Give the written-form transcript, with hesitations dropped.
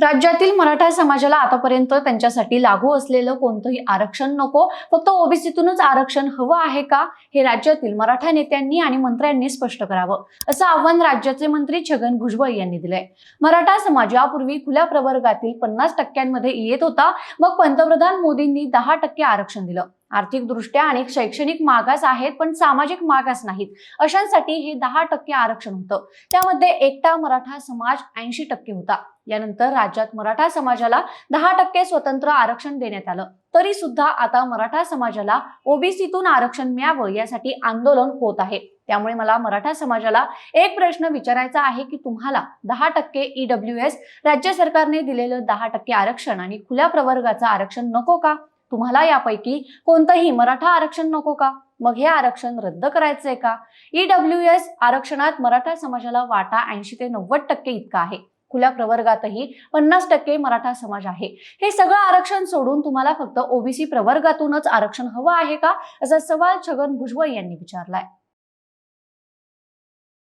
राज्यातील मराठा समाजाला आतापर्यंत त्यांच्यासाठी लागू असलेलं कोणतंही आरक्षण नको, फक्त ओबीसीतूनच आरक्षण हवं आहे का, हे राज्यातील मराठा नेत्यांनी आणि मंत्र्यांनी स्पष्ट करावं, असं आव्हान राज्याचे मंत्री छगन भुजबळ यांनी दिलंय. मराठा समाज यापूर्वी खुल्या प्रवर्गातील 50% येत होता, मग पंतप्रधान मोदींनी 10% आरक्षण दिलं. आर्थिकदृष्ट्या आणि शैक्षणिक मागास आहेत पण सामाजिक मागास नाहीत, अशांसाठी हे 10% आरक्षण होतं. त्यामध्ये एकटा मराठा समाज 80% होता. यानंतर राज्यात मराठा समाजाला 10% स्वतंत्र आरक्षण देण्यात आलं. तरी सुद्धा आता मराठा समाजाला ओबीसीतून आरक्षण मिळावं यासाठी आंदोलन होत आहे. त्यामुळे मला मराठा समाजाला एक प्रश्न विचारायचा आहे की तुम्हाला 10% ईडब्ल्यूएस, राज्य सरकारने दिलेलं 10% आरक्षण आणि खुल्या प्रवर्गाचं आरक्षण नको का? तुम्हाला यापैकी कोणतंही मराठा आरक्षण नको का? मग हे आरक्षण रद्द करायचंय का? ईडब्ल्यूएस आरक्षणात मराठा समाजाला वाटा 80 ते 90% इतका आहे. खुल्या प्रवर्गातही 50% मराठा समाज आहे. हे सगळं आरक्षण सोडून तुम्हाला फक्त ओबीसी प्रवर्गातूनच आरक्षण हवं आहे का, असा सवाल छगन भुजबळ यांनी विचारलाय.